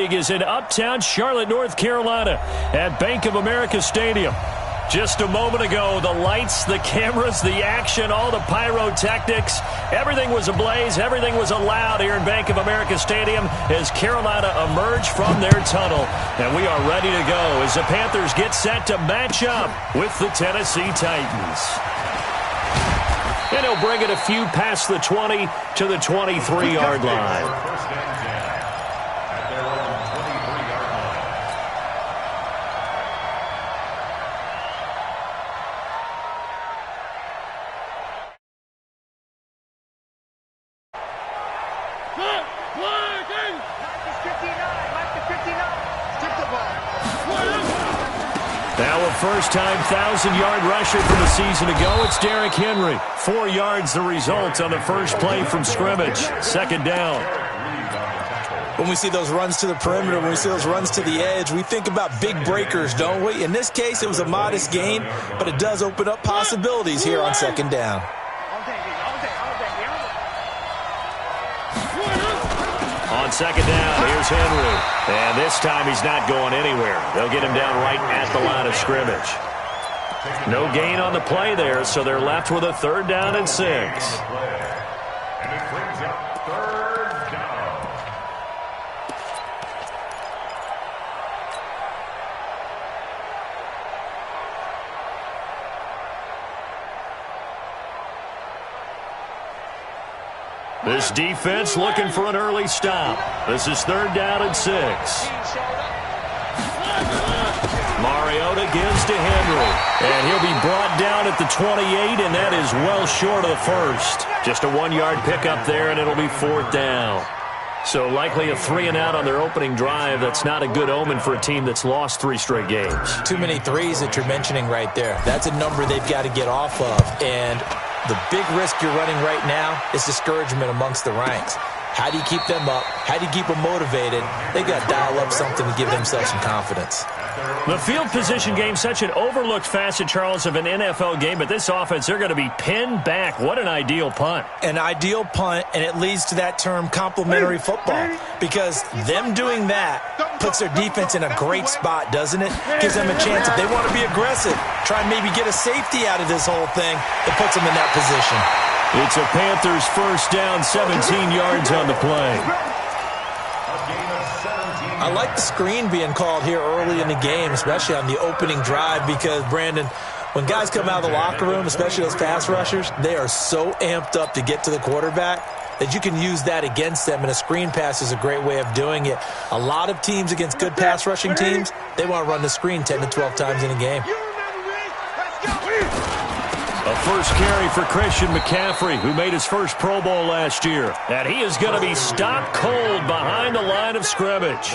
League is in uptown Charlotte, North Carolina at Bank of America Stadium. Just a moment ago, the lights, the cameras, the action, all the pyrotechnics, everything was ablaze, everything was allowed here in Bank of America Stadium as Carolina emerged from their tunnel. And we are ready to go as the Panthers get set to match up with the Tennessee Titans. And he'll bring it a few past the 20 to the 23-yard line. Now a first-time 1,000-yard rusher from a season ago. It's Derrick Henry. 4 yards the result on the first play from scrimmage. Second down. When we see those runs to the perimeter, when we see those runs to the edge, we think about big breakers, don't we? In this case, it was a modest gain, but it does open up possibilities here on second down. On second down, here's Henry. And this time he's not going anywhere. They'll get him down right at the line of scrimmage. No gain on the play there, so they're left with a 3rd down and 6. And it brings up 3rd down. This defense looking for an early stop. This is 3rd down and 6. Mariota gives to Henry. And he'll be brought down at the 28, and that is well short of the first. Just a 1-yard pickup there, and it'll be 4th down. So likely a 3-and-out on their opening drive. That's not a good omen for a team that's lost 3 straight games. Too many threes that you're mentioning right there. That's a number they've got to get off of. And the big risk you're running right now is discouragement amongst the ranks. How do you keep them up? How do you keep them motivated? They've got to dial up something to give themselves some confidence. The field position game, such an overlooked facet, Charles, of an NFL game, but this offense, they're going to be pinned back. What an ideal punt. An ideal punt, and it leads to that term complementary football, because them doing that puts their defense in a great spot, doesn't it? Gives them a chance. If they want to be aggressive, try and maybe get a safety out of this whole thing, it puts them in that position. It's a Panthers 1st down, 17 yards on the play. I like the screen being called here early in the game, especially on the opening drive, because, Brandon, when guys come out of the locker room, especially those pass rushers, they are so amped up to get to the quarterback that you can use that against them, and a screen pass is a great way of doing it. A lot of teams against good pass rushing teams, they want to run the screen 10 to 12 times in a game. A first carry for Christian McCaffrey, who made his first Pro Bowl last year. And he is going to be stopped cold behind the line of scrimmage.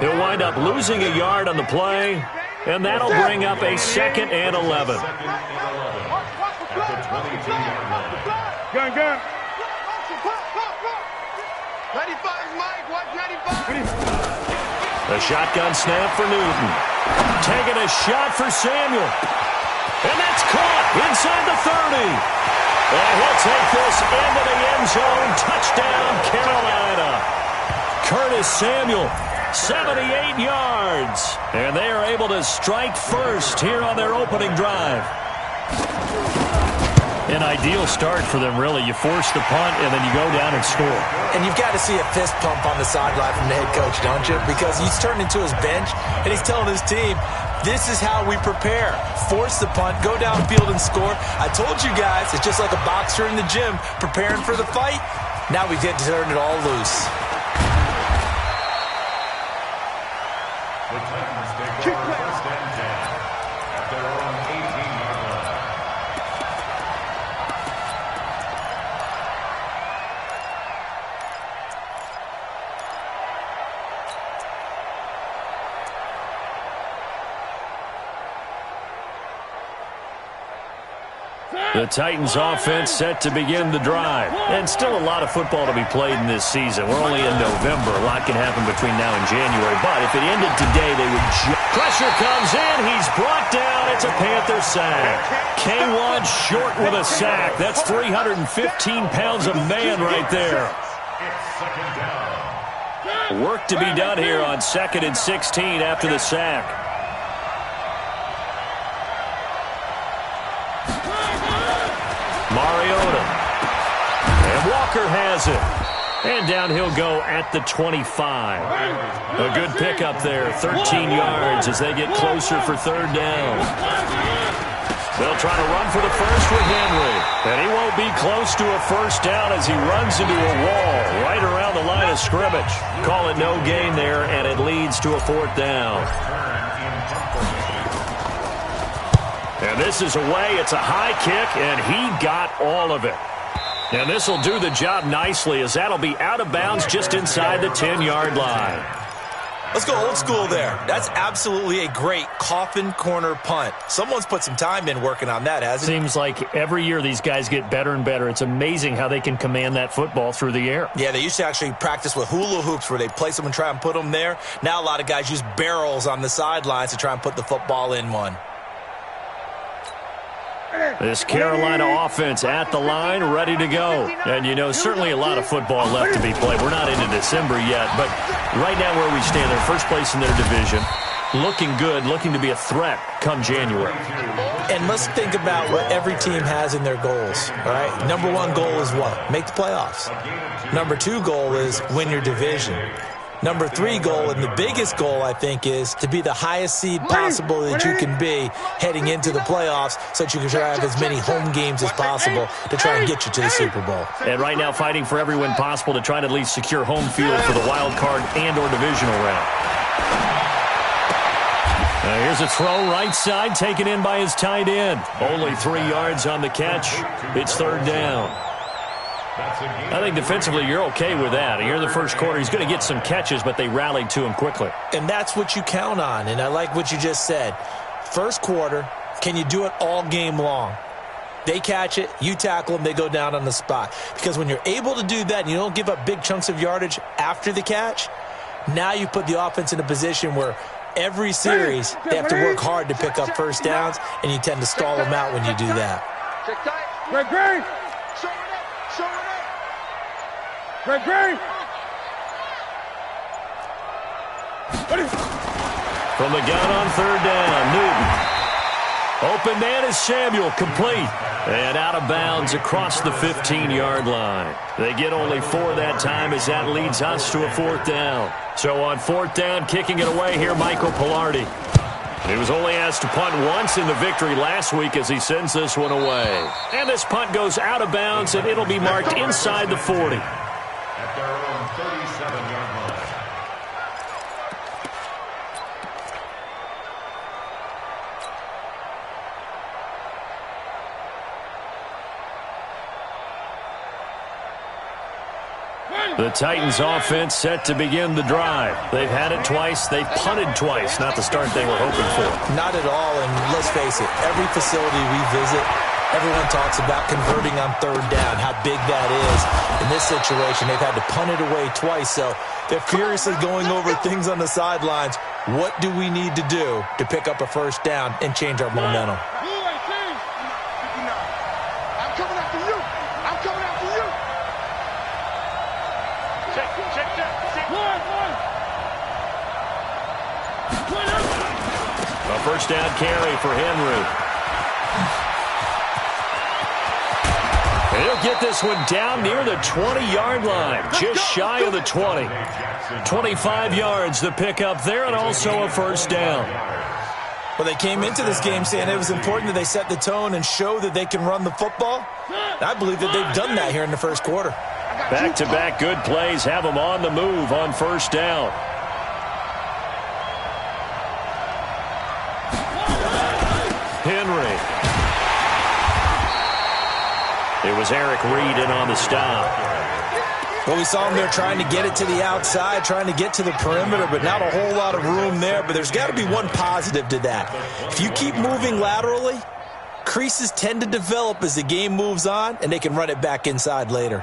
He'll wind up losing a yard on the play, and that'll bring up a 2nd and 11. Gun. The shotgun snap for Newton. Taking a shot for Samuel. And that's caught inside the 30. And he'll take this into the end zone. Touchdown, Carolina. Curtis Samuel, 78 yards. And they are able to strike first here on their opening drive. An ideal start for them, really. You force the punt, and then you go down and score. And you've got to see a fist pump on the sideline from the head coach, don't you? Because he's turned into his bench, and he's telling his team, this is how we prepare. Force the punt, go downfield and score. I told you guys, it's just like a boxer in the gym preparing for the fight. Now we get to turn it all loose. The Titans take over 1st and 10 at their own 18-yard line. The Titans offense set to begin the drive. And still a lot of football to be played in this season. We're only in November. A lot can happen between now and January. But if it ended today, they would... Pressure comes in. He's brought down. It's a Panther sack. K1 short with a sack. That's 315 pounds of man right there. Work to be done here on 2nd and 16 after the sack. Mariota. And Walker has it. And down he'll go at the 25. A good pickup there, 13 yards as they get closer for 3rd down. They'll try to run for the first with Henry. And he won't be close to a first down as he runs into a wall right around the line of scrimmage. Call it no gain there, and it leads to a 4th down. And this is away. It's a high kick, and he got all of it. And this will do the job nicely as that'll be out of bounds just inside the 10-yard line. Let's go old school there. That's absolutely a great coffin corner punt. Someone's put some time in working on that, hasn't it? Seems like every year these guys get better and better. It's amazing how they can command that football through the air. Yeah, they used to actually practice with hula hoops where they place them and try and put them there. Now a lot of guys use barrels on the sidelines to try and put the football in one. This Carolina offense at the line, ready to go. And, you know, certainly a lot of football left to be played. We're not into December yet, but right now where we stand, they're first place in their division. Looking good, looking to be a threat come January. And let's think about what every team has in their goals, all right? Number 1 goal is what? Make the playoffs. Number 2 goal is win your division. Number 3 goal, and the biggest goal, I think, is to be the highest seed possible that you can be heading into the playoffs so that you can try to have as many home games as possible to try and get you to the Super Bowl. And right now fighting for every win possible to try to at least secure home field for the wild card and or divisional round. Here's a throw right side taken in by his tight end. Only 3 yards on the catch. It's 3rd down. I think defensively you're okay with that. Here in the first quarter, he's going to get some catches, but they rallied to him quickly. And that's what you count on, and I like what you just said. First quarter, can you do it all game long? They catch it, you tackle them, they go down on the spot. Because when you're able to do that and you don't give up big chunks of yardage after the catch, now you put the offense in a position where every series they have to work hard to pick up first downs, and you tend to stall them out when you do that. Great. Great. From the gun on 3rd down, Newton. Open man is Samuel, complete. And out of bounds across the 15-yard line. They get only 4 that time as that leads us to a 4th down. So on 4th down, kicking it away here, Michael Pilardi. He was only asked to punt once in the victory last week as he sends this one away. And this punt goes out of bounds, and it'll be marked inside the 40. At their own 37-yard line. The Titans offense set to begin the drive. They've had it twice. They've punted twice. Not the start they were hoping for. Not at all, and let's face it, every facility we visit, everyone talks about converting on 3rd down, how big that is. In this situation, they've had to punt it away twice, so they're furiously going over things on the sidelines. What do we need to do to pick up a first down and change our momentum? A first down carry for Henry. And he'll get this one down near the 20-yard line, just shy of the 20. 25 yards the pickup there, and also a first down. Well, they came into this game saying it was important that they set the tone and show that they can run the football. I believe that they've done that here in the first quarter. Back-to-back good plays have them on the move on first down. Henry. It was Eric Reed in on the stop. Well, we saw him there trying to get it to the outside, trying to get to the perimeter, but not a whole lot of room there. But there's got to be one positive to that. If you keep moving laterally, creases tend to develop as the game moves on, and they can run it back inside later.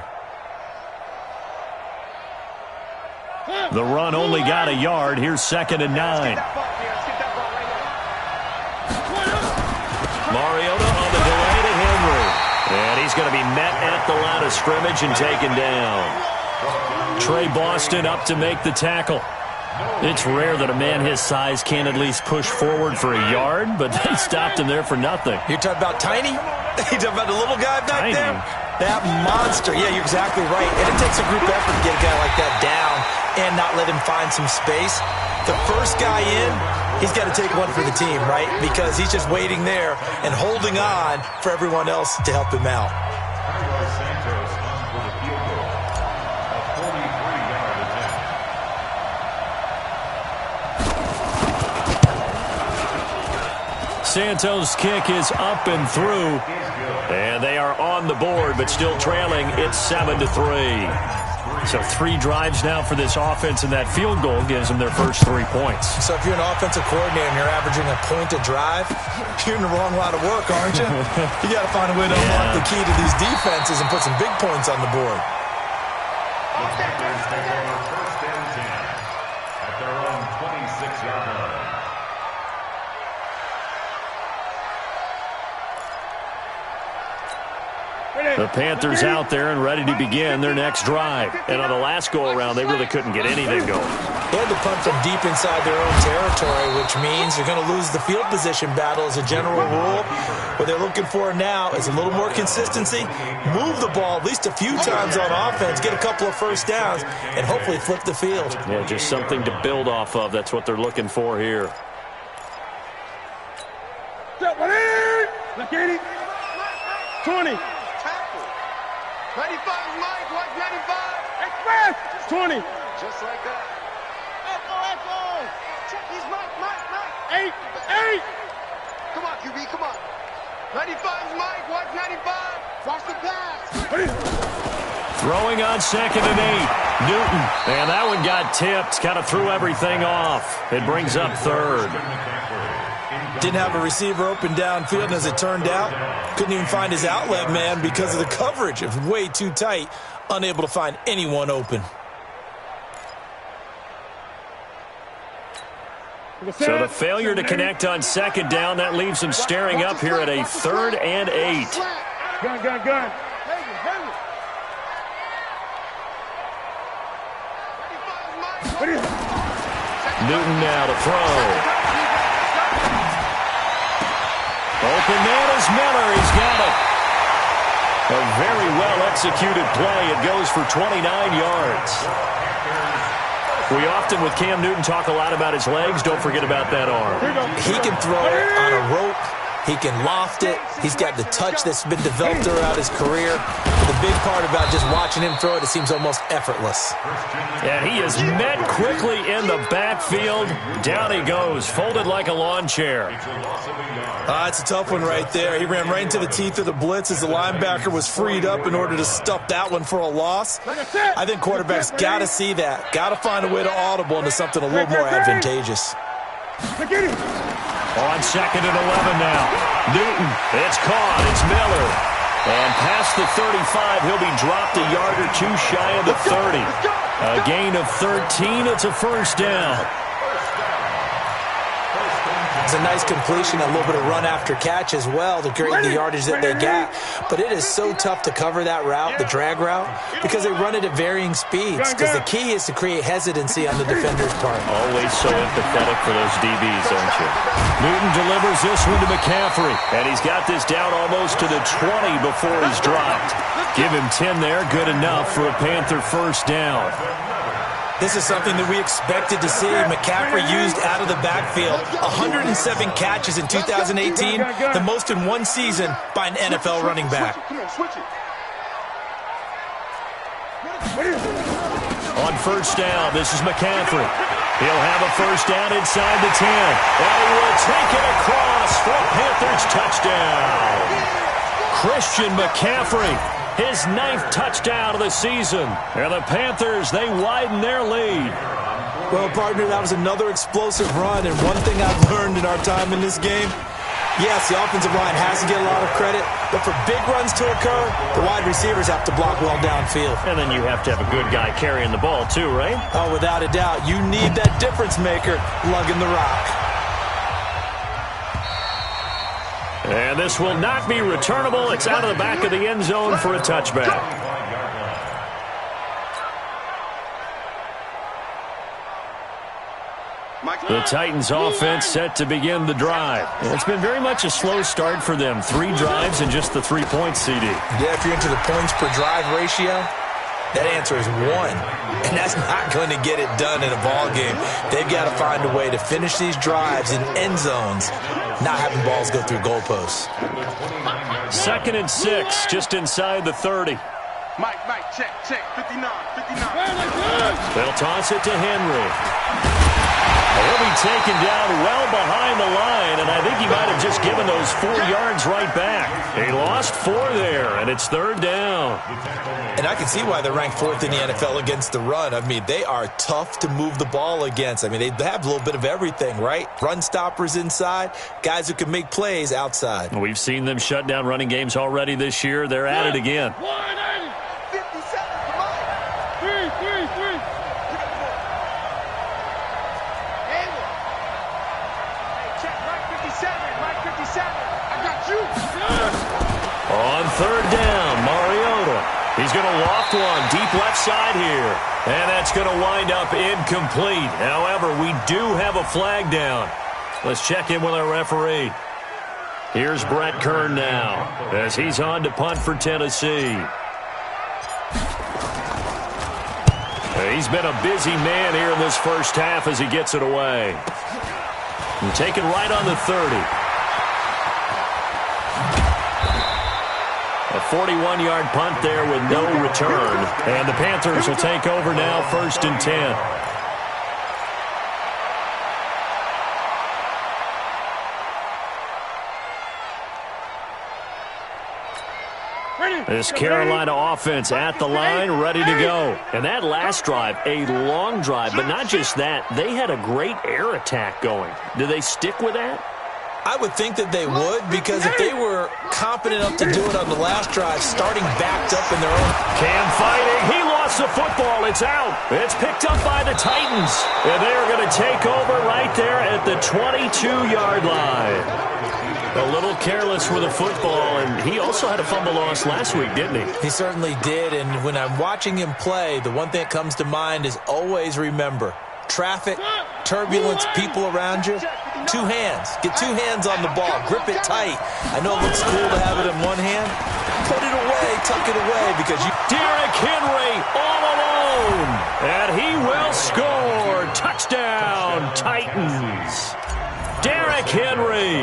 The run only got a yard. Here's 2nd and 9. Mariota on the delay to Henry. And he's going to be met at the line of scrimmage and taken down. Trey Boston up to make the tackle. It's rare that a man his size can't at least push forward for a yard, but they stopped him there for nothing. You're talking about tiny? You're talking about the little guy back there? That monster. Yeah, you're exactly right. And it takes a group effort to get a guy like that down and not let him find some space. The first guy in, he's got to take one for the team, right? Because he's just waiting there and holding on for everyone else to help him out. Santos' kick is up and through, and they are on the board, but still trailing. It's 7-3. So 3 drives now for this offense, and that field goal gives them their first 3 points. So if you're an offensive coordinator and you're averaging a point a drive, you're in the wrong line of work, aren't you? You got to find a way to unlock the key to these defenses and put some big points on the board. The Panthers take over first and 10 at their own 26-yard line. The Panthers out there and ready to begin their next drive. And on the last go-around, they really couldn't get anything going. They had to punt from deep inside their own territory, which means you're going to lose the field position battle as a general rule. What they're looking for now is a little more consistency, move the ball at least a few times on offense, get a couple of first downs, and hopefully flip the field. Yeah, just something to build off of. That's what they're looking for here. Step one in. Look at it. 20. 95 is Mike, watch 95. Express. 20. Just like that. Echo. Check, he's Mike. 8. Come on, QB, come on. 95 is Mike, watch 95. Watch the pass. Throwing on 2nd and 8. Newton. And that one got tipped. Kind of threw everything off. It brings up 3rd. Didn't have a receiver open downfield, and as it turned out, couldn't even find his outlet man because of the coverage. It was way too tight, unable to find anyone open. So the failure to connect on 2nd down, that leaves him staring up here at a 3rd and 8. Gun. Newton now to throw. Open man is Miller. He's got it. A very well-executed play. It goes for 29 yards. We often, with Cam Newton, talk a lot about his legs. Don't forget about that arm. He can throw it on a rope. He can loft it. He's got the touch that's been developed throughout his career. The big part about just watching him throw it, it seems almost effortless. And he is met quickly in the backfield. Down he goes, folded like a lawn chair. It's a tough one right there. He ran right into the teeth of the blitz as the linebacker was freed up in order to stuff that one for a loss. I think quarterbacks got to see that. Got to find a way to audible into something a little more advantageous. On 2nd and 11 now. Newton, it's caught. It's Miller. And past the 35, he'll be dropped a yard or 2 shy of the 30. A gain of 13. It's a first down. It's a nice completion, a little bit of run after catch as well to create the yardage that they got. But it is so tough to cover that route, the drag route, because they run it at varying speeds. Because the key is to create hesitancy on the defender's part. Always so empathetic for those DBs, aren't you? Newton delivers this one to McCaffrey. And he's got this down almost to the 20 before he's dropped. Give him 10 there, good enough for a Panther first down. This is something that we expected to see. McCaffrey used out of the backfield. 107 catches in 2018, the most in one season by an NFL running back. On first down, this is McCaffrey. He'll have a first down inside the 10. And he will take it across for a Panthers touchdown. Christian McCaffrey. His 9th touchdown of the season. And the Panthers, they widen their lead. Well, partner, that was another explosive run. And one thing I've learned in our time in this game, yes, the offensive line has to get a lot of credit. But for big runs to occur, the wide receivers have to block well downfield. And then you have to have a good guy carrying the ball too, right? Oh, without a doubt. You need that difference maker lugging the rock. And this will not be returnable. It's out of the back of the end zone for a touchback. The Titans offense set to begin the drive. It's been very much a slow start for them. 3 drives and just the 3 points, CD. Yeah, if you're into the points per drive ratio, that answer is 1. And that's not going to get it done in a ball game. They've got to find a way to finish these drives in end zones, not having balls go through goalposts. 2nd and 6, just inside the 30. Mike, check, 59. They'll toss it to Henry. He'll be taken down well behind the line, and I think he might have just given those 4 yards right back. He lost 4 there, and it's 3rd down. And I can see why they're ranked 4th in the NFL against the run. I mean, they are tough to move the ball against. I mean, they have a little bit of everything, right? Run stoppers inside, guys who can make plays outside. We've seen them shut down running games already this year. They're at it again. 57, come on. 3. On 3rd down, Mariota. He's going to loft one deep left side here. And that's going to wind up incomplete. However, we do have a flag down. Let's check in with our referee. Here's Brett Kern now as he's on to punt for Tennessee. He's been a busy man here in this first half as he gets it away. And taken right on the 30. A 41-yard punt there with no return. And the Panthers will take over now, 1st and 10. This Carolina offense at the line, ready to go. And that last drive, a long drive, but not just that. They had a great air attack going. Do they stick with that? I would think that they would, because if they were competent enough to do it on the last drive, starting backed up in their own... Cam fighting. He lost the football. It's out. It's picked up by the Titans. And they're going to take over right there at the 22-yard line. A little careless with the football, and he also had a fumble loss last week, didn't he? He certainly did, and when I'm watching him play, the one thing that comes to mind is always remember, traffic, turbulence, people around you, 2 hands. Get 2 hands on the ball. Grip it tight. I know it looks cool to have it in one hand. Put it away, tuck it away, because you... Derrick Henry all alone, and he will score. Touchdown, Titans. Derrick Henry,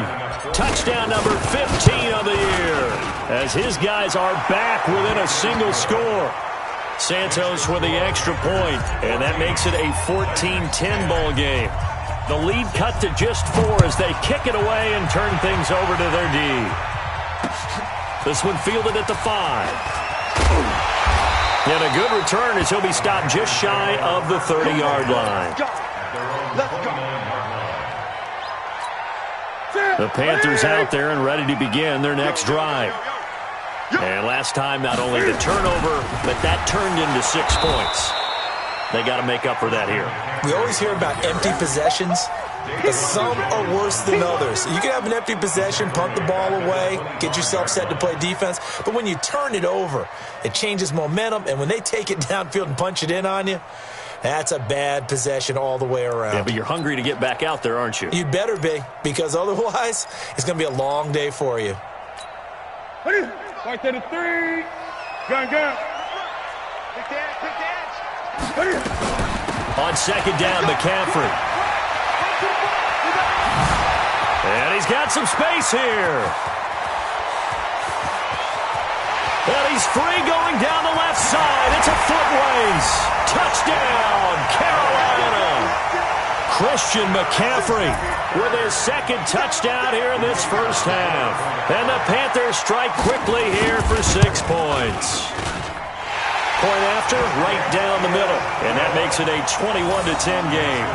touchdown number 15 of the year, as his guys are back within a single score. Santos with the extra point, and that makes it a 14-10 ball game. The lead cut to just 4 as they kick it away and turn things over to their D. This one fielded at the 5. And a good return as he'll be stopped just shy of the 30-yard line. Let's go. The Panthers out there and ready to begin their next drive. And last time, not only the turnover, but that turned into 6 points. They got to make up for that here. We always hear about empty possessions, but some are worse than others. You can have an empty possession, punt the ball away, get yourself set to play defense, but when you turn it over, it changes momentum, and when they take it downfield and punch it in on you, that's a bad possession all the way around. Yeah, but you're hungry to get back out there, aren't you? You better be, because otherwise, it's going to be a long day for you. Right to the 3. Gun. Pick the edge. On 2nd down, McCaffrey. And he's got some space here. And he's free going down the left side. It's a foot race. Touchdown, Carolina. Christian McCaffrey with his 2nd touchdown here in this first half. And the Panthers strike quickly here for 6 points. Point after, right down the middle. And that makes it a 21-10 game.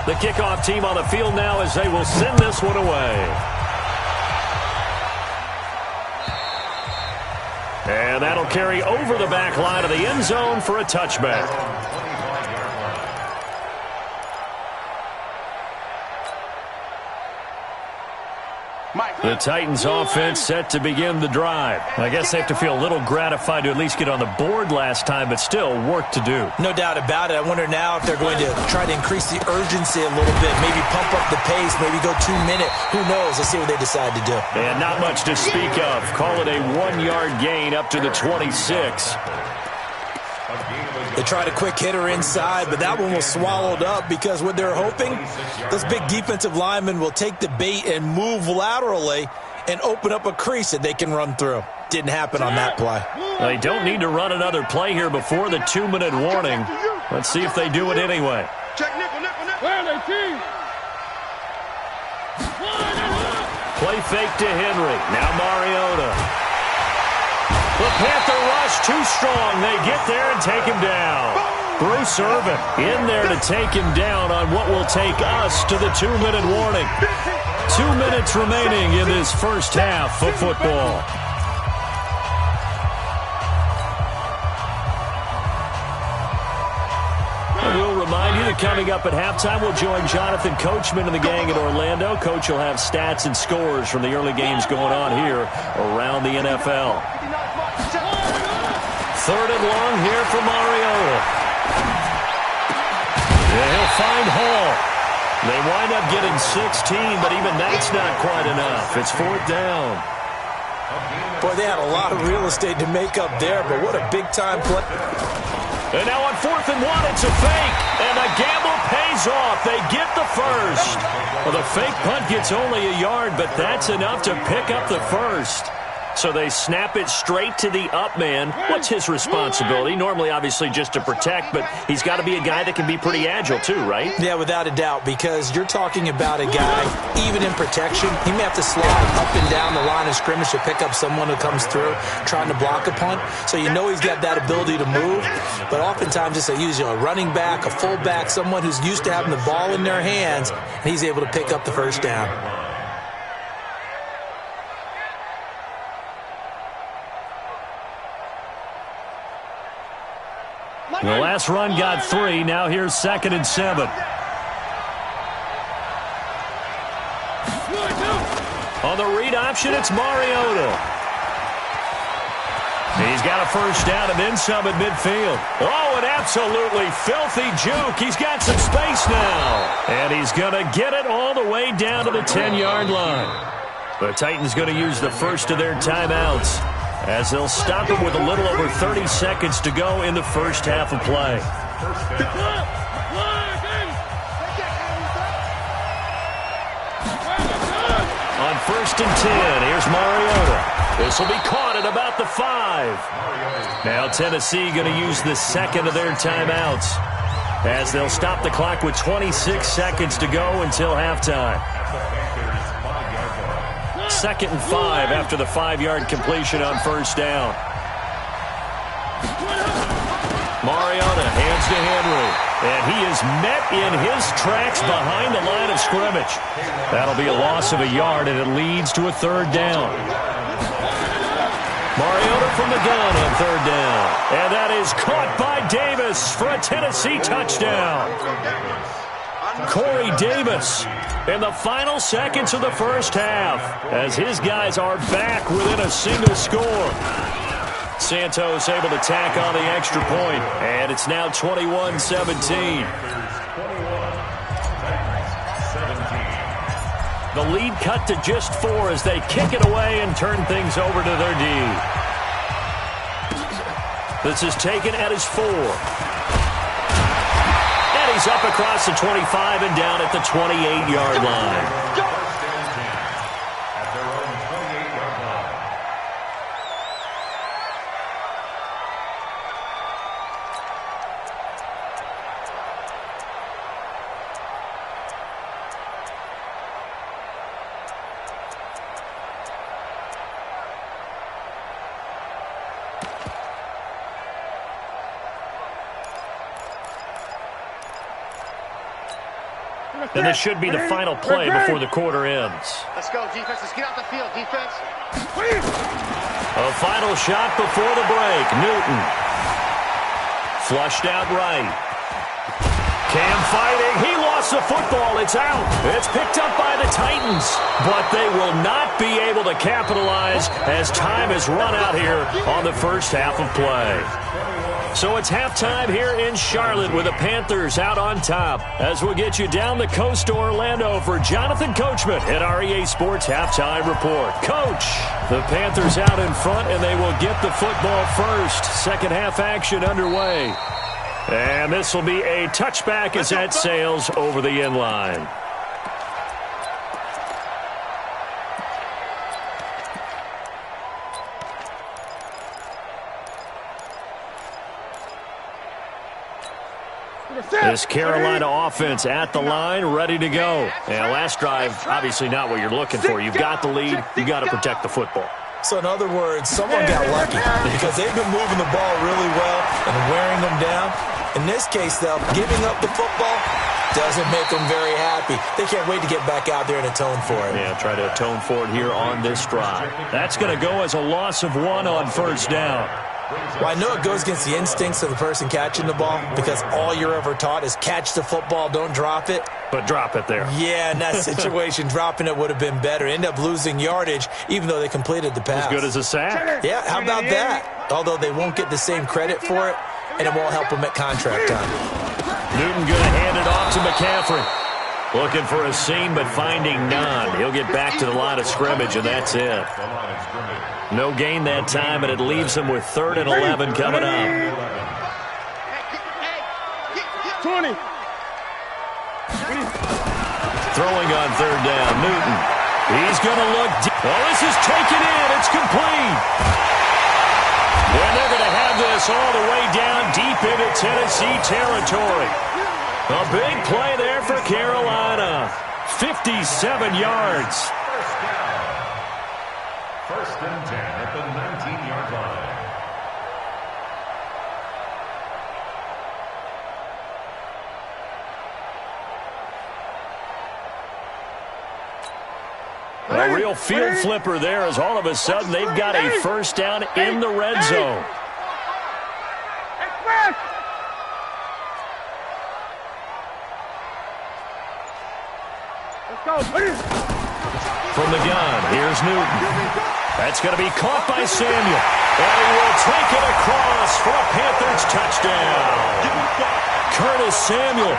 The kickoff team on the field now as they will send this one away. And that'll carry over the back line of the end zone for a touchback. The Titans offense set to begin the drive. I guess they have to feel a little gratified to at least get on the board last time, but still work to do. No doubt about it. I wonder now if they're going to try to increase the urgency a little bit, maybe pump up the pace, maybe go 2 minute. Who knows? Let's see what they decide to do. And not much to speak of. Call it a 1-yard gain up to the 26. They tried a quick hitter inside, but that one was swallowed up because what they're hoping, those big defensive linemen will take the bait and move laterally and open up a crease that they can run through. Didn't happen on that play. They don't need to run another play here before the 2-minute warning. Let's see if they do it anyway. Check nickel. Play fake to Henry. Now Mariota. The Panther rush too strong. They get there and take him down. Bruce Irvin in there to take him down on what will take us to the 2-minute warning. 2 minutes remaining in this first half of football. We'll remind you that coming up at halftime, we'll join Jonathan Coachman and the gang in Orlando. Coach will have stats and scores from the early games going on here around the NFL. 3rd and long here for Mariota. Yeah, he'll find Hall. They wind up getting 16, but even that's not quite enough. It's 4th down. Boy, they had a lot of real estate to make up there, but what a big-time play. And now on 4th and 1, it's a fake. And the gamble pays off. They get the first. Well, the fake punt gets only a yard, but that's enough to pick up the first. So they snap it straight to the up man. What's his responsibility? Normally, obviously, just to protect, but he's got to be a guy that can be pretty agile too, right? Yeah, without a doubt, because you're talking about a guy, even in protection, he may have to slide up and down the line of scrimmage to pick up someone who comes through trying to block a punt. So you know he's got that ability to move, but oftentimes it's usually a running back, a fullback, someone who's used to having the ball in their hands, and he's able to pick up the first down. The last run got 3. Now here's 2nd and 7. On the read option, it's Mariota. He's got a first down and then some at midfield. Oh, an absolutely filthy juke. He's got some space now. And he's going to get it all the way down to the 10-yard line. The Titans going to use the first of their timeouts, as they'll stop it with a little over 30 seconds to go in the first half of play. On 1st and 10, here's Mariota. This will be caught at about the 5. Now Tennessee going to use the second of their timeouts, as they'll stop the clock with 26 seconds to go until halftime. 2nd and 5 after the 5-yard completion on first down. Mariota hands to Henry, and he is met in his tracks behind the line of scrimmage. That'll be a loss of a yard, and it leads to a 3rd down. Mariota from the gun on 3rd down, and that is caught by Davis for a Tennessee touchdown. Corey Davis in the final seconds of the first half, as his guys are back within a single score. Santos able to tack on the extra point, and it's now 21-17. The lead cut to just 4 as they kick it away and turn things over to their D. This is taken at his 4. He's up across the 25 and down at the 28-yard line. And this should be the final play before the quarter ends. Let's go, defense. Let's get out the field, defense. A final shot before the break. Newton. Flushed out right. Cam fighting. He lost lost the football. It's out. It's picked up by the Titans. But they will not be able to capitalize as time has run out here on the first half of play. So it's halftime here in Charlotte with the Panthers out on top. As we'll get you down the coast to Orlando for Jonathan Coachman at our EA Sports Halftime Report. Coach, the Panthers out in front, and they will get the football first. Second half action underway. And this will be a touchback as that sails over the end line. This Carolina offense at the line, ready to go. And last drive, obviously not what you're looking for. You've got the lead. You've got to protect the football. So in other words, someone got lucky because they've been moving the ball really well and wearing them down. In this case, though, giving up the football doesn't make them very happy. They can't wait to get back out there and atone for it. Yeah, try to atone for it here on this drive. That's going to go as a loss of 1 on first down. Well, I know it goes against the instincts of the person catching the ball because all you're ever taught is catch the football, don't drop it. But drop it there. Yeah, in that situation, dropping it would have been better. End up losing yardage, even though they completed the pass. As good as a sack. Yeah, how about that? Although they won't get the same credit for it, and it won't help them at contract time. Newton going to hand it off to McCaffrey. Looking for a seam, but finding none. He'll get back to the line of scrimmage, and that's it. No gain that time, and it leaves him with 3rd and 11 coming up. 20. Throwing on 3rd down, Newton. He's going to look deep. Oh, this is taken in. It's complete. And they're going to have this all the way down deep into Tennessee territory. A big play there for Carolina. 57 yards. First and 10 at the 19-yard line. A real field flipper there as all of a sudden they've got a first down in the red zone. From the gun, here's Newton. That's going to be caught by Samuel. And he will take it across for a Panthers touchdown. Curtis Samuel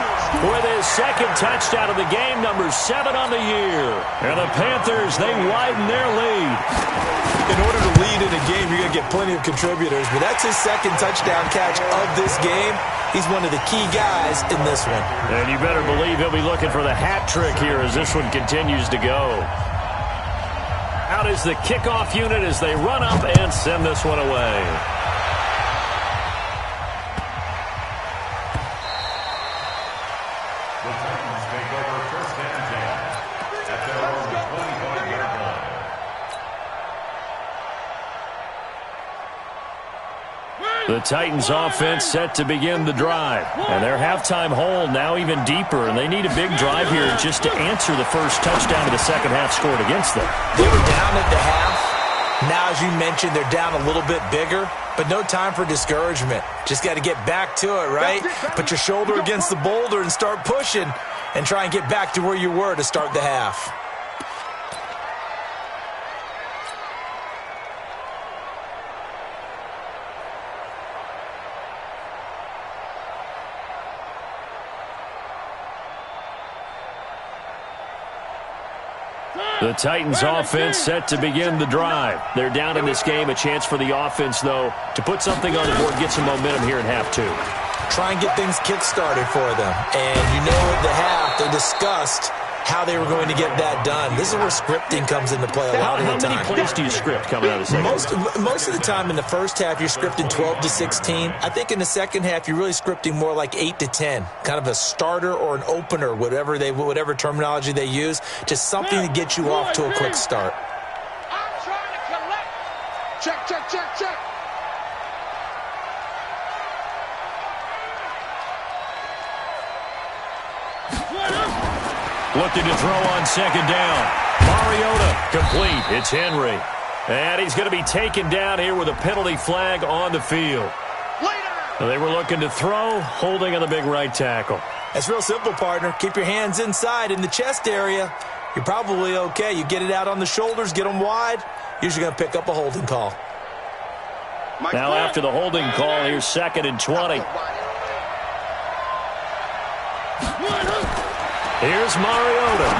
with his second touchdown of the game, number 7 on the year. And the Panthers, they widen their lead. In order to lead in a game, you're going to get plenty of contributors, but that's his second touchdown catch of this game. He's one of the key guys in this one. And you better believe he'll be looking for the hat trick here as this one continues to go. Out is the kickoff unit as they run up and send this one away. The Titans take over first and 10 at their own 25-yard line. The Titans offense set to begin the drive. And their halftime hole now even deeper, and they need a big drive here just to answer the first touchdown of the second half scored against them. They were down at the half. Now, as you mentioned, they're down a little bit bigger, but no time for discouragement. Just got to get back to it, right? Put your shoulder against the boulder and start pushing and try and get back to where you were to start the half. The Titans offense set to begin the drive. They're down in this game. A chance for the offense, though, to put something on the board, get some momentum here in half 2. Try and get things kick-started for them. And you know at the half, they discussed how they were going to get that done. This is where scripting comes into play a lot of the time. How many plays do you script coming out of the second half? Most of the time in the first half, you're scripting 12 to 16. I think in the second half, you're really scripting more like 8 to 10. Kind of a starter or an opener, whatever terminology they use. Just something to get you off to a quick start. I'm trying to collect. Check, check, check, check. Looking to throw on second down. Mariota complete. It's Henry. And he's going to be taken down here with a penalty flag on the field. They were looking to throw, holding on the big right tackle. It's real simple, partner. Keep your hands inside in the chest area. You're probably okay. You get it out on the shoulders, get them wide. Usually going to pick up a holding call. Now after the holding call, here's 2nd and 20. Here's Mariota.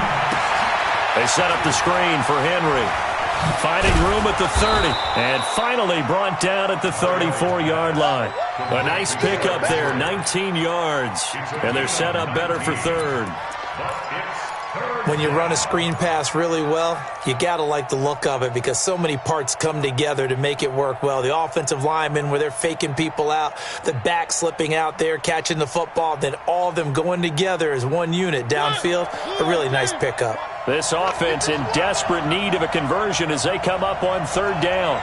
They set up the screen for Henry. Finding room at the 30. And finally brought down at the 34-yard line. A nice pickup there, 19 yards. And they're set up better for 3rd. When you run a screen pass really well, you got to like the look of it because so many parts come together to make it work well. The offensive linemen, where they're faking people out, the back slipping out there, catching the football, then all of them going together as one unit downfield. A really nice pickup. This offense in desperate need of a conversion as they come up on 3rd down.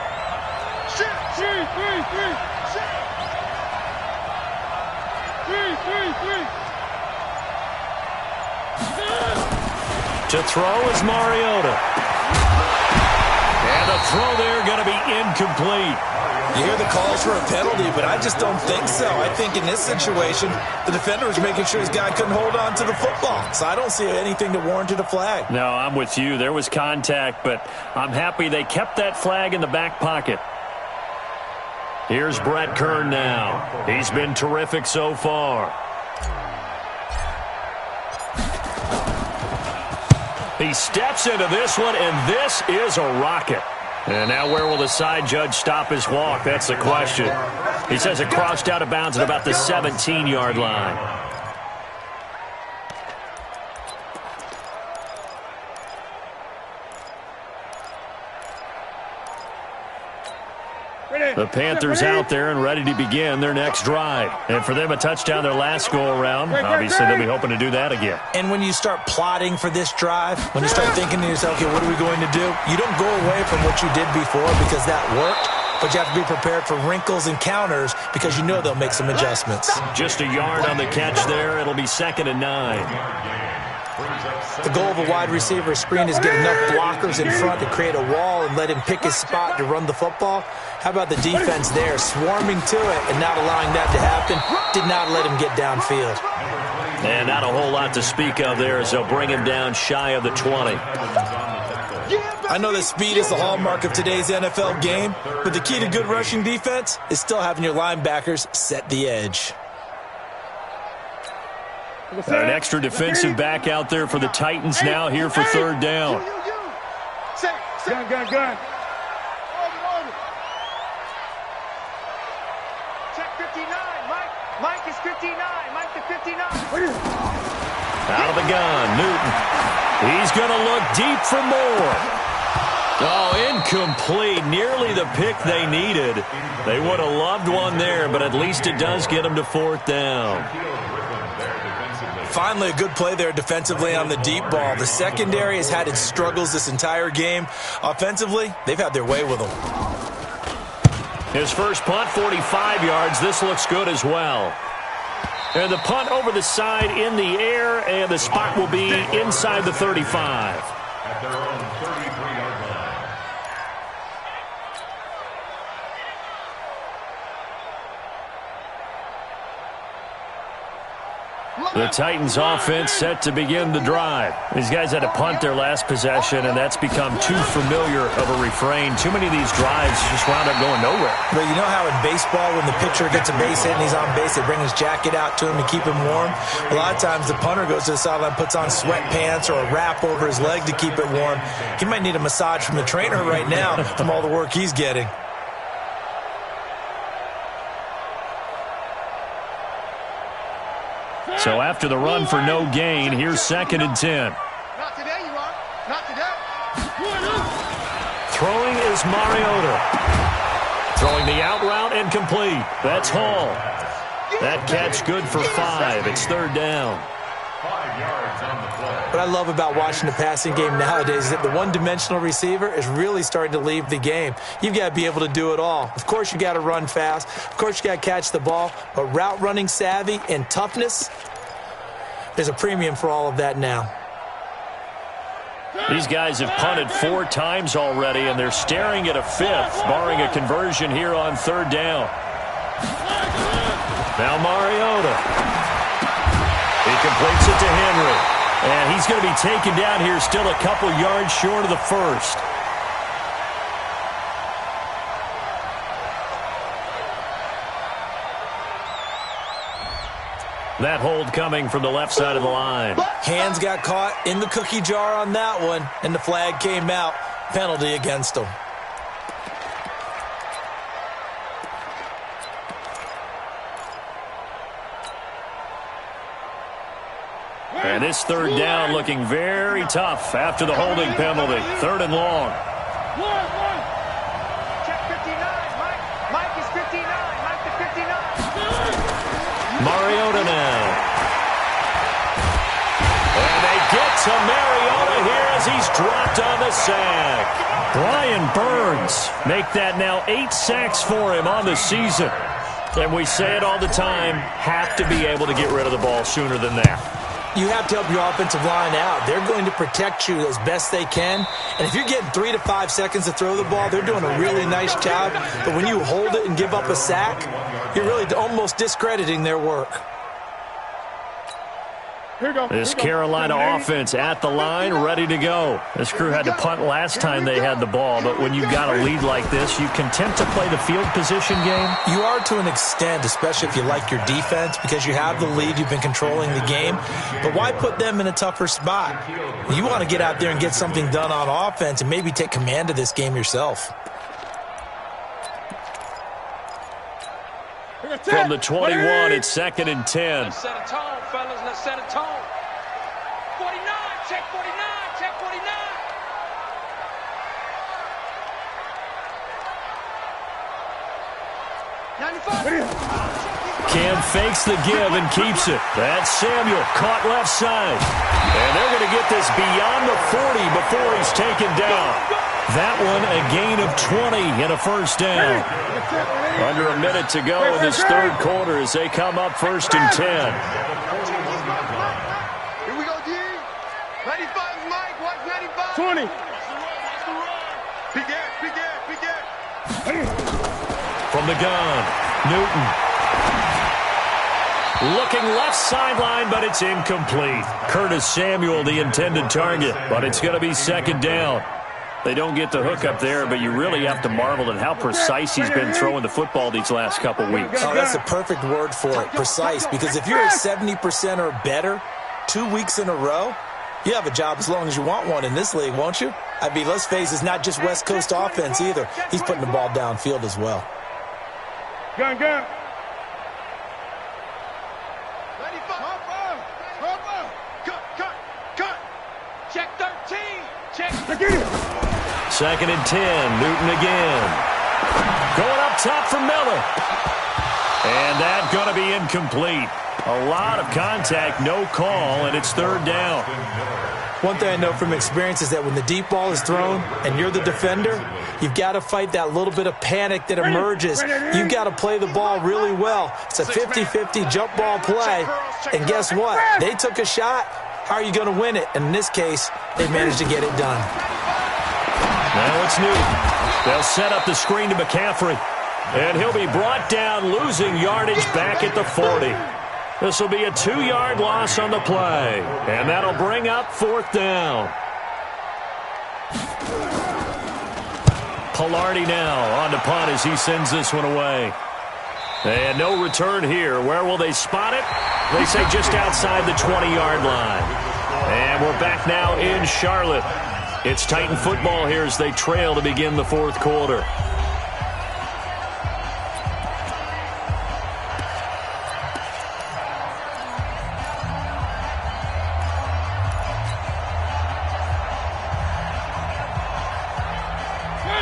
To throw is Mariota. And the throw there going to be incomplete. You hear the calls for a penalty, but I just don't think so. I think in this situation, the defender was making sure his guy couldn't hold on to the football. So I don't see anything that warranted a flag. No, I'm with you. There was contact, but I'm happy they kept that flag in the back pocket. Here's Brett Kern now. He's been terrific so far. He steps into this one, and this is a rocket. And now where will the side judge stop his walk? That's the question. He says it crossed out of bounds at about the 17-yard line. The Panthers out there and ready to begin their next drive. And for them, a touchdown their last go-around. Obviously, they'll be hoping to do that again. And when you start plotting for this drive, when you start thinking to yourself, okay, what are we going to do? You don't go away from what you did before because that worked, but you have to be prepared for wrinkles and counters because you know they'll make some adjustments. Just a yard on the catch there. It'll be 2nd and 9. The goal of a wide receiver screen is get enough blockers in front to create a wall and let him pick his spot to run the football. How about the defense there, swarming to it and not allowing that to happen? Did not let him get downfield. And not a whole lot to speak of there as they'll bring him down shy of the 20. I know that speed is the hallmark of today's NFL game, but the key to good rushing defense is still having your linebackers set the edge. An extra defensive back out there for the Titans now here for 3rd down. Gun. Check 59. Mike is 59. Mike to 59. Out of the gun, Newton. He's going to look deep for more. Oh, incomplete. Nearly the pick they needed. They would have loved one there, but at least it does get them to 4th down. Finally, a good play there defensively on the deep ball. The secondary has had its struggles this entire game. Offensively, they've had their way with them. His first punt, 45 yards. This looks good as well. And the punt over the side in the air, and the spot will be inside the 35. At their own 33-yard line. The Titans offense set to begin the drive. These guys had to punt their last possession, and that's become too familiar of a refrain. Too many of these drives just wound up going nowhere. But you know how in baseball, when the pitcher gets a base hit and he's on base, they bring his jacket out to him to keep him warm? A lot of times the punter goes to the sideline, puts on sweatpants or a wrap over his leg to keep it warm. He might need a massage from the trainer right now from all the work he's getting. So after the run for no gain, here's 2nd and 10. Not today, you are. Not today. Throwing is Mariota. Throwing the out route and complete. That's Hall. That catch good for 5. It's 3rd down. 5 yards on the play. What I love about watching the passing game nowadays is that the one-dimensional receiver is really starting to leave the game. You've got to be able to do it all. Of course, you got to run fast. Of course, you got to catch the ball. But route running savvy and toughness, there's a premium for all of that now. These guys have punted 4 times already, and they're staring at a 5th, barring a conversion here on 3rd down. Now Mariota. He completes it to Henry. And he's going to be taken down here still a couple yards short of the first. That hold coming from the left side of the line. Hands got caught in the cookie jar on that one, and the flag came out. Penalty against him. And this third down looking very tough after the holding penalty. Third and long. Check 59. Mike is 59. Mike to 59. Mariota now. And they get to Mariota here as he's dropped on the sack. Brian Burns make that now 8 sacks for him on the season. And we say it all the time, have to be able to get rid of the ball sooner than that. You have to help your offensive line out. They're going to protect you as best they can. And if you're getting 3 to 5 seconds to throw the ball, they're doing a really nice job. But when you hold it and give up a sack, you're really almost discrediting their work. This Carolina offense at the line, ready to go. This crew had to punt last time they had the ball, but when you've got a lead like this, you content to play the field position game? You are to an extent, especially if you like your defense, because you have the lead, you've been controlling the game. But why put them in a tougher spot? You want to get out there and get something done on offense and maybe take command of this game yourself. From the 21, it's 2nd and 10. Let's set a tone, fellas. Let's set a tone. 49, check 49, check 49. Cam fakes the give and keeps it. That's Samuel, caught left side. And they're going to get this beyond the 40 before he's taken down. That one a gain of 20 and a first down. Under a minute to go in this third quarter as they come up 1st and 10. Here we go, D. 95 is Mike. Watch 95. 20. Big ass, big ass, big ass. From the gun, Newton. Looking left sideline, but it's incomplete. Curtis Samuel, the intended target, but it's going to be 2nd down. They don't get the hook up there, but you really have to marvel at how precise he's been throwing the football these last couple weeks. Oh, that's a perfect word for it, precise, because if you're at 70% or better 2 weeks in a row, you have a job as long as you want one in this league, won't you? I mean, let's face it, it's not just West Coast offense either. He's putting the ball downfield as well. Gun. 95. Cut. Check 13, check. 2nd and 10, Newton again. Going up top for Miller. And that's going to be incomplete. A lot of contact, no call, and it's 3rd down. One thing I know from experience is that when the deep ball is thrown and you're the defender, you've got to fight that little bit of panic that emerges. You've got to play the ball really well. It's a 50-50 jump ball play. And guess what? They took a shot. How are you going to win it? And in this case, they managed to get it done. Now it's Newton. They'll set up the screen to McCaffrey. And he'll be brought down, losing yardage back at the 40. This will be a 2-yard loss on the play. And that'll bring up 4th down. Pilardi now on the punt as he sends this one away. And no return here. Where will they spot it? They say just outside the 20-yard line. And we're back now in Charlotte. It's Titan football here as they trail to begin the 4th quarter.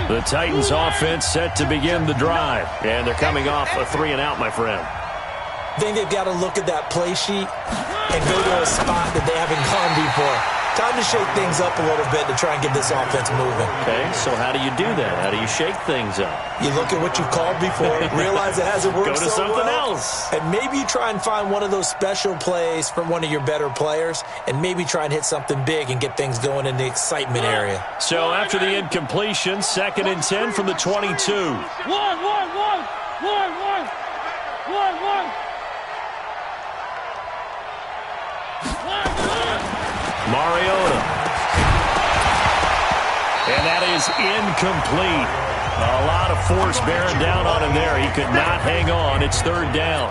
The Titans offense set to begin the drive. And they're coming off a 3-and-out, my friend. I think they've got to look at that play sheet and go to a spot that they haven't gone before. Time to shake things up a little bit to try and get this offense moving. Okay, so how do you do that? How do you shake things up? You look at what you've called before, realize it hasn't worked Go to so something well, else. and maybe you try and find one of those special plays from one of your better players, and maybe try and hit something big and get things going in the excitement area. So after the incompletion, 2nd and 10 from the 22. One. Mariota. And that is incomplete. A lot of force bearing down on him there. He could not hang on. It's third down.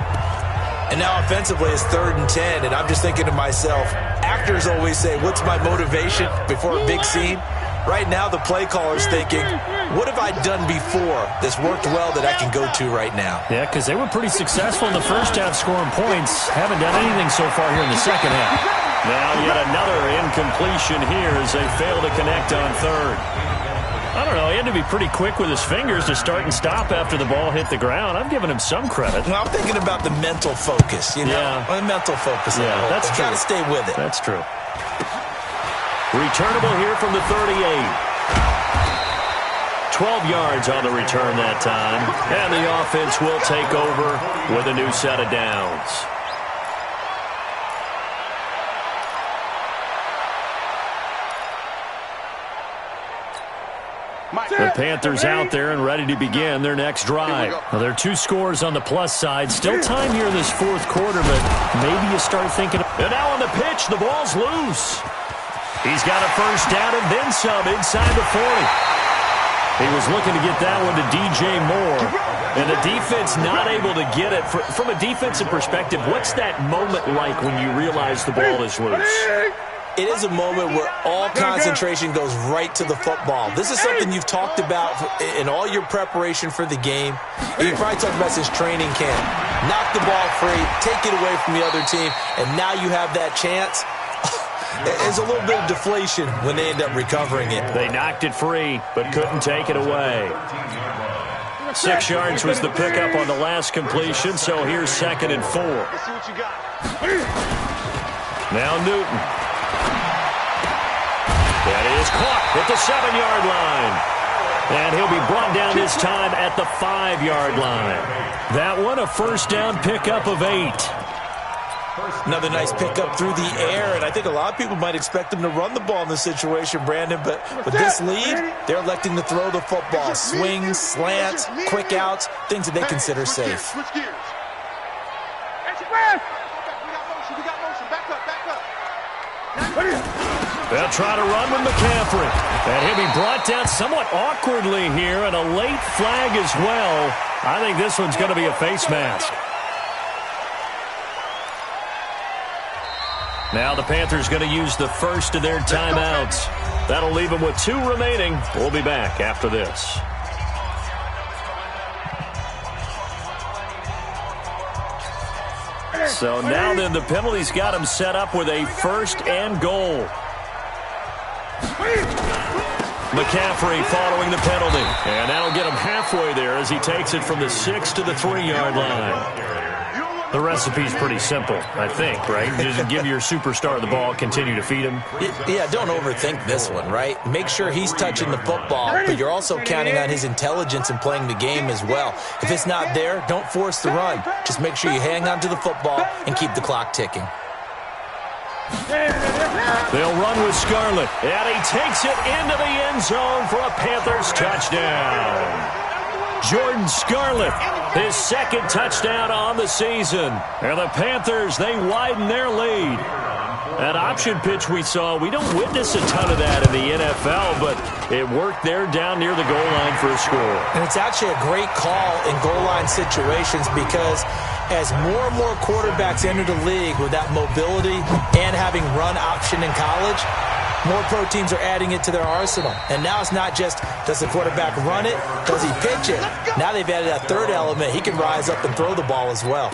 And now offensively it's 3rd and 10, and I'm just thinking to myself, actors always say, what's my motivation before a big scene? Right now the play caller's thinking, what have I done before that's worked well that I can go to right now? Yeah, because they were pretty successful in the first half scoring points. Haven't done anything so far here in the second half. Now yet another incompletion here as they fail to connect on third. I don't know, he had to be pretty quick with his fingers to start and stop after the ball hit the ground. I'm giving him some credit. Well, I'm thinking about the mental focus, you know? Yeah. The mental focus. Yeah, that's true. Got to stay with it. That's true. Returnable here from the 38. 12 yards on the return that time. And the offense will take over with a new set of downs. The Panthers out there and ready to begin their next drive. Well, there are 2 scores on the plus side. Still time here in this 4th quarter, but maybe you start thinking. And now on the pitch, the ball's loose. He's got a first down and then some inside the 40. He was looking to get that one to DJ Moore. And the defense not able to get it. From a defensive perspective, what's that moment like when you realize the ball is loose? It is a moment where all concentration goes right to the football. This is something you've talked about in all your preparation for the game. You probably talked about since training camp. Knock the ball free, take it away from the other team, and now you have that chance. There's a little bit of deflation when they end up recovering it. They knocked it free, but couldn't take it away. 6 yards was the pickup on the last completion, so here's 2nd and 4. Let's see what you got. Now Newton. That is caught at the 7-yard line. And he'll be brought down this time at the 5-yard line. That one a first down pickup of 8. Another nice pickup through the air, and I think a lot of people might expect them to run the ball in this situation, Brandon, but with this lead, they're electing to throw the football. Swings, slants, quick outs, things that they consider safe. Switch gears. We got motion. Back up. They'll try to run with McCaffrey. And he'll be brought down somewhat awkwardly here, and a late flag as well. I think this one's going to be a face mask. Now the Panthers going to use the first of their timeouts. That'll leave them with 2 remaining. We'll be back after this. So now then the penalty's got him set up with a 1st and goal. McCaffrey following the penalty. And that'll get him halfway there as he takes it from the 6 to the 3-yard line. The recipe's pretty simple, I think, right? Just give your superstar the ball, continue to feed him. Yeah, don't overthink this one, right? Make sure he's touching the football, but you're also counting on his intelligence in playing the game as well. If it's not there, don't force the run. Just make sure you hang on to the football and keep the clock ticking. They'll run with Scarlett, and he takes it into the end zone for a Panthers touchdown. Jordan Scarlett, his 2nd touchdown on the season. And the Panthers, they widen their lead. That option pitch we saw, we don't witness a ton of that in the NFL, but it worked there down near the goal line for a score. And it's actually a great call in goal line situations because as more and more quarterbacks enter the league with that mobility and having run option in college, more pro teams are adding it to their arsenal. And now it's not just, does the quarterback run it? Does he pitch it? Now they've added that 3rd element. He can rise up and throw the ball as well.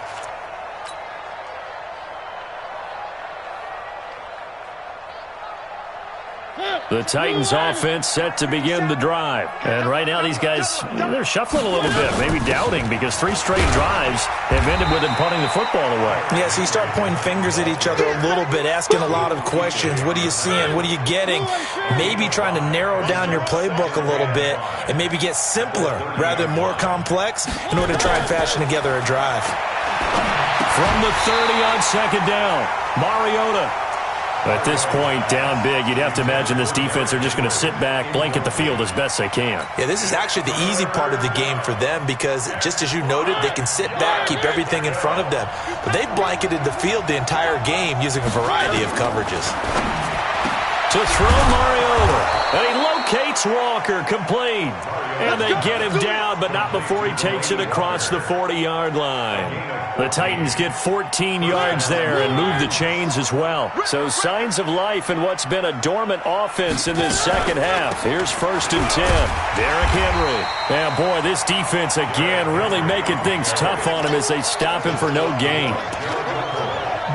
The Titans offense set to begin the drive. And right now these guys, they're shuffling a little bit, maybe doubting, because 3 straight drives have ended with them punting the football away. Yeah, so you start pointing fingers at each other a little bit, asking a lot of questions. What are you seeing? What are you getting? Maybe trying to narrow down your playbook a little bit and maybe get simpler rather than more complex in order to try and fashion together a drive. From the 30 on 2nd down, Mariota. At this point, down big, you'd have to imagine this defense are just going to sit back, blanket the field as best they can. Yeah, this is actually the easy part of the game for them because, just as you noted, they can sit back, keep everything in front of them. But they've blanketed the field the entire game using a variety of coverages. To throw Mariota. And he locates Walker, complete. And they get him down, but not before he takes it across the 40-yard line. The Titans get 14 yards there and move the chains as well. So signs of life in what's been a dormant offense in this second half. Here's 1st and 10. Derrick Henry. Yeah, boy, this defense again really making things tough on him as they stop him for no gain.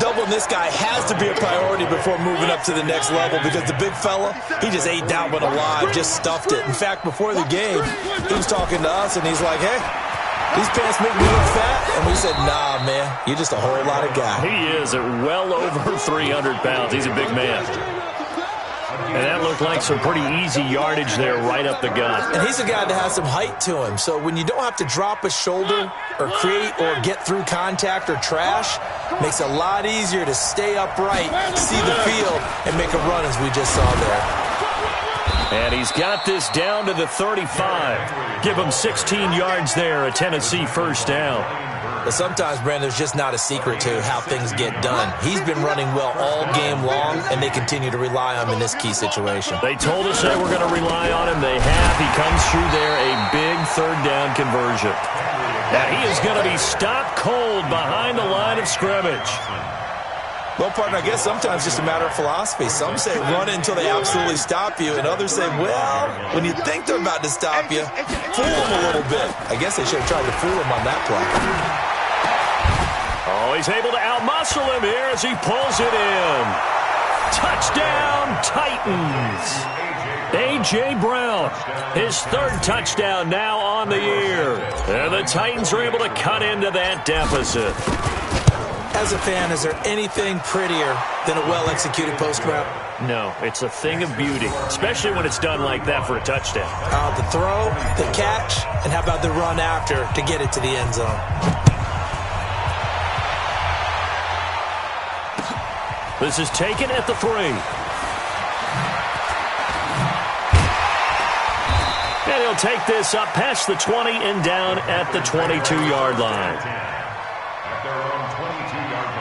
Doubling this guy has to be a priority before moving up to the next level because the big fella, he just ate that one alive, just stuffed it. In fact, before the game, he was talking to us, and he's like, hey, these pants make me look fat. And we said, nah, man, you're just a whole lot of guy. He is at well over 300 pounds. He's a big man. And that looked like some pretty easy yardage there right up the gut. And he's a guy that has some height to him. So when you don't have to drop a shoulder or create or get through contact or trash, makes it a lot easier to stay upright, see the field, and make a run as we just saw there. And he's got this down to the 35. Give him 16 yards there, a Tennessee first down. But sometimes, Brandon, there's just not a secret to how things get done. He's been running well all game long, and they continue to rely on him in this key situation. They told us they were going to rely on him. They have. He comes through there, a big third down conversion. And he is going to be stopped cold behind the line of scrimmage. Well, partner, I guess sometimes it's just a matter of philosophy. Some say run until they absolutely stop you, and others say, well, when you think they're about to stop you, fool them a little bit. I guess they should have tried to fool him on that play. Oh, he's able to outmuscle him here as he pulls it in. Touchdown, Titans. A.J. Brown, his 3rd touchdown now on the year. And the Titans are able to cut into that deficit. As a fan, is there anything prettier than a well-executed post route? No, it's a thing of beauty, especially when it's done like that for a touchdown. The throw, the catch, and how about the run after to get it to the end zone? This is taken at the 3. And he'll take this up past the 20 and down at the 22-yard line. At their own 22-yard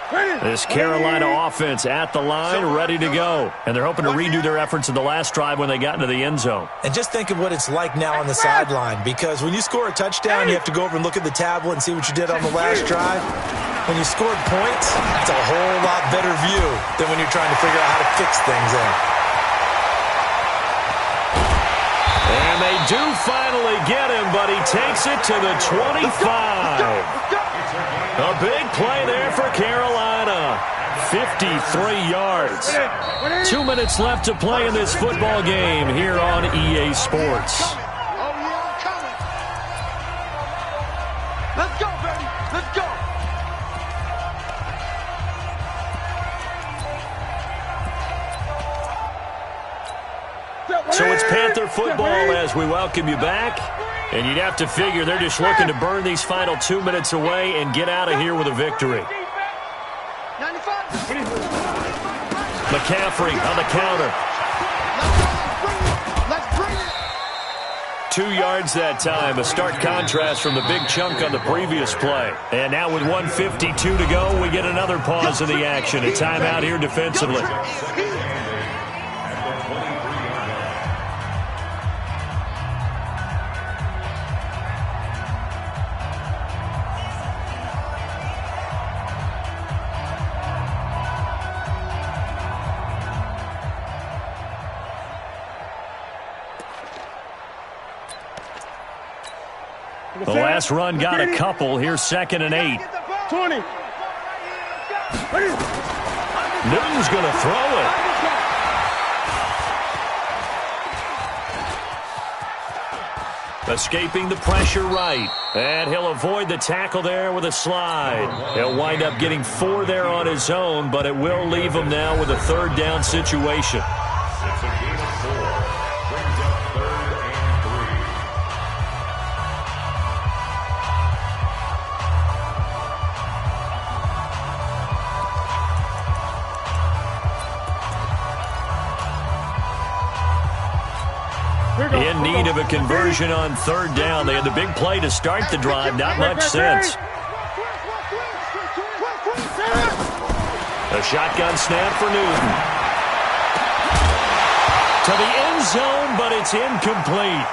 line. This Carolina offense at the line, ready to go. And they're hoping to redo their efforts in the last drive when they got into the end zone. And just think of what it's like now on the sideline, because when you score a touchdown, you have to go over and look at the tablet and see what you did on the last drive. When you scored points, it's a whole lot better view than when you're trying to figure out how to fix things in. And they do finally get him, but he takes it to the 25. A big play there for Carolina. 53 yards. 2 minutes left to play in this football game here on EA Sports. Oh, yeah, I'm coming. Let's go, baby. Let's go. So it's Panther football as we welcome you back. And you'd have to figure they're just looking to burn these final 2 minutes away and get out of here with a victory. 95. McCaffrey on the counter. Let's bring it. 2 yards that time. A stark contrast from the big chunk on the previous play. And now with 1:52 to go, we get another pause in the action. A timeout here defensively. The last run got a couple. Here's 2nd and 8. 20. Newton's going to throw it. Escaping the pressure right. And he'll avoid the tackle there with a slide. He'll wind up getting 4 there on his own, but it will leave him now with a 3rd down situation. It's a gain of 4. Brings up 3rd and 3. In need of a conversion on 3rd down. They had the big play to start the drive. Not much sense. A shotgun snap for Newton. To the end zone, but it's incomplete.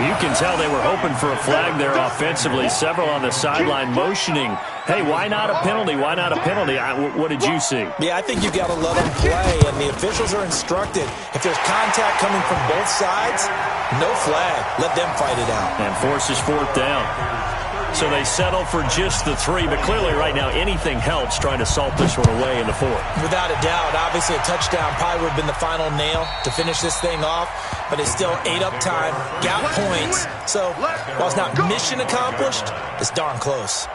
You can tell they were hoping for a flag there offensively. Several on the sideline motioning, hey, why not a penalty? Why not a penalty? What did you see? Yeah, I think you've got to let them play, and the officials are instructed. If there's contact coming from both sides, no flag. Let them fight it out. And forces fourth down. So they settle for just the 3, but clearly right now anything helps trying to salt this one away in the 4th. Without a doubt, obviously a touchdown probably would have been the final nail to finish this thing off, but it's still ate up time, got points. So while it's not mission accomplished, it's darn close.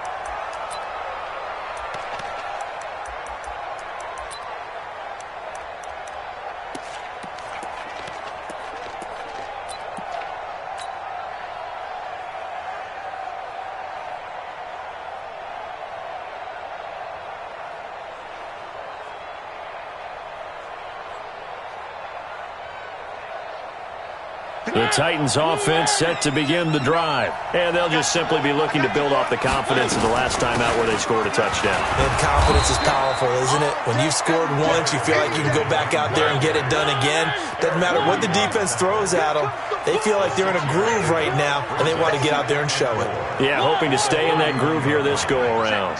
The Titans offense set to begin the drive. And they'll just simply be looking to build off the confidence of the last time out where they scored a touchdown. And confidence is powerful, isn't it? When you've scored once, you feel like you can go back out there and get it done again. Doesn't matter what the defense throws at them. They feel like they're in a groove right now, and they want to get out there and show it. Yeah, hoping to stay in that groove here this go-around.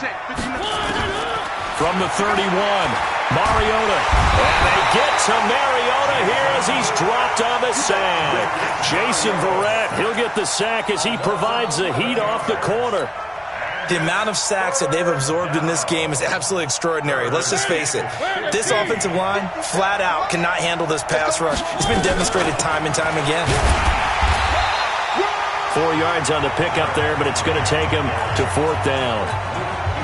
From the 31, Mariota. And they get to Mariota here as he's dropped on the sack. Jason Verrett, he'll get the sack as he provides the heat off the corner. The amount of sacks that they've absorbed in this game is absolutely extraordinary. Let's just face it. This offensive line, flat out, cannot handle this pass rush. It's been demonstrated time and time again. 4 yards on the pickup there, but it's going to take him to 4th down.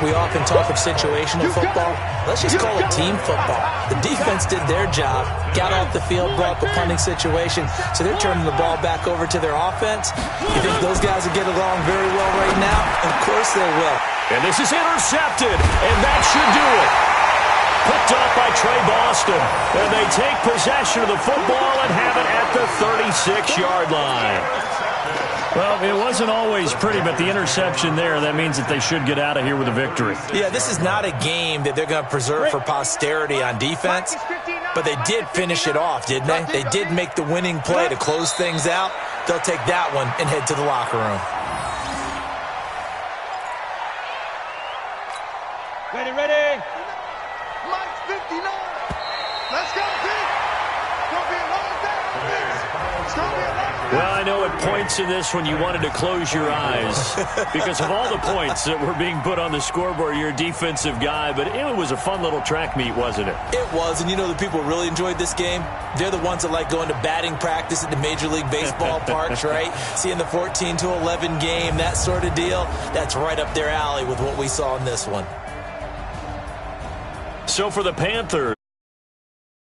We often talk of situational football. Let's just call it team football. The defense did their job, got off the field, brought up a punting situation, so they're turning the ball back over to their offense. You think those guys will get along very well right now? Of course they will. And this is intercepted, and that should do it. Picked off by Trey Boston, and they take possession of the football and have it at the 36-yard line. Well, it wasn't always pretty, but the interception there, that means that they should get out of here with a victory. Yeah, this is not a game that they're going to preserve for posterity on defense, but they did finish it off, didn't they? They did make the winning play to close things out. They'll take that one and head to the locker room. Ready. Mike's 59. Let's go, Pete. It's going to be a long day, Pete. It's going to be a long day. Well, I know at points in this when you wanted to close your eyes because of all the points that were being put on the scoreboard. You're a defensive guy, but it was a fun little track meet, wasn't it? It was, and you know the people who really enjoyed this game? They're the ones that like going to batting practice at the Major League Baseball parks, right? Seeing the 14-11 game, that sort of deal. That's right up their alley with what we saw in this one. So for the Panthers,